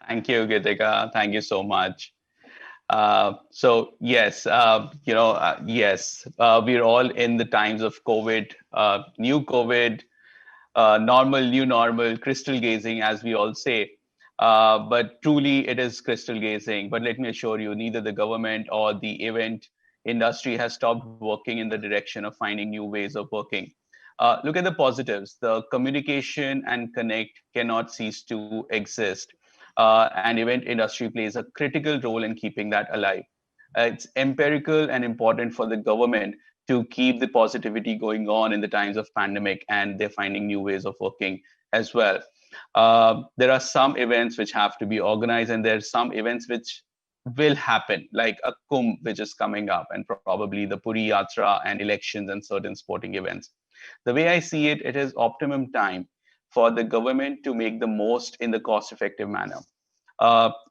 Thank you, Gittika. Thank you so much. So yes, yes, we're all in the times of COVID, new COVID, normal, new normal, crystal gazing, as we all say. But truly, it is crystal gazing. But let me assure you, neither the government or the event industry has stopped working in the direction of finding new ways of working. Look at the positives. The communication and connect cannot cease to exist. And event industry plays a critical role in keeping that alive. It's empirical and important for the government to keep the positivity going on in the times of pandemic, and they're finding new ways of working as well. There are some events which have to be organized, and there are some events which will happen, like a Kumbh, which is coming up, and probably the Puri Yatra and elections and certain sporting events. The way I see it, it is optimum time for the government to make the most in the cost-effective manner.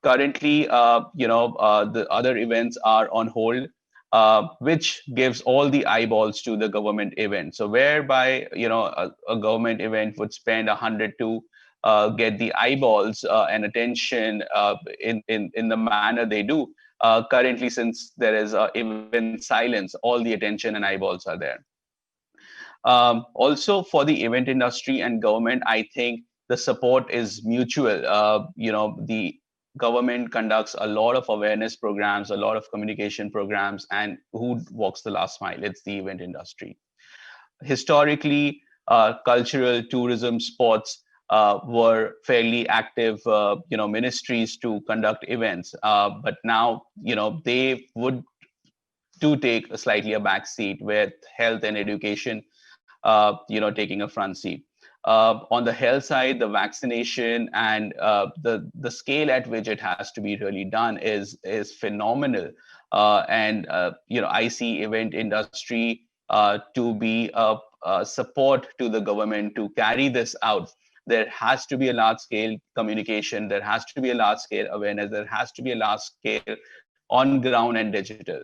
Currently, the other events are on hold, which gives all the eyeballs to the government event. So whereby, a government event would spend 100 to get the eyeballs and attention in the manner they do. Currently, since there is event silence, all the attention and eyeballs are there. Also, for the event industry and government, I think the support is mutual. The government conducts a lot of awareness programs, a lot of communication programs, and who walks the last mile? It's the event industry. Historically, cultural, tourism, sports were fairly active, ministries to conduct events. But now, they would to take a slightly a back seat, with health and education, taking a front seat. On the health side, the vaccination and the scale at which it has to be really done is phenomenal. I see event industry to be a support to the government to carry this out. There has to be a large scale communication. There has to be a large scale awareness. There has to be a large scale on ground and digital.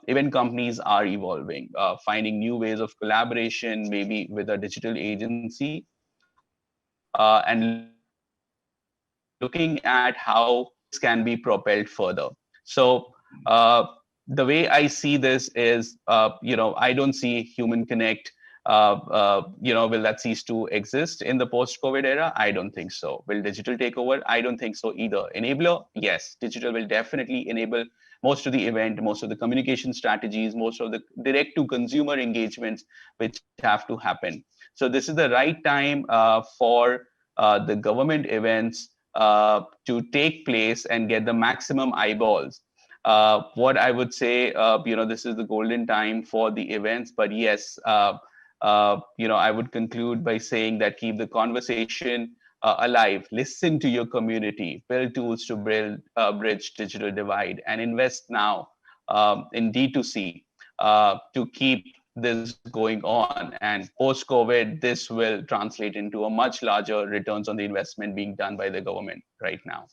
Event companies are evolving, finding new ways of collaboration, maybe with a digital agency, and looking at how this can be propelled further. So, the way I see this is, I don't see human connect. Will that cease to exist in the post-COVID era? I don't think so. Will digital take over? I don't think so either. Enabler? Yes, digital will definitely enable most of the event, most of the communication strategies, most of the direct to consumer engagements which have to happen. So this is the right time for the government events to take place and get the maximum eyeballs. What I would say, this is the golden time for the events. But yes, I would conclude by saying that keep the conversation alive, listen to your community, build tools to bridge digital divide, and invest now in D2C to keep this going on. And post-COVID, this will translate into a much larger returns on the investment being done by the government right now.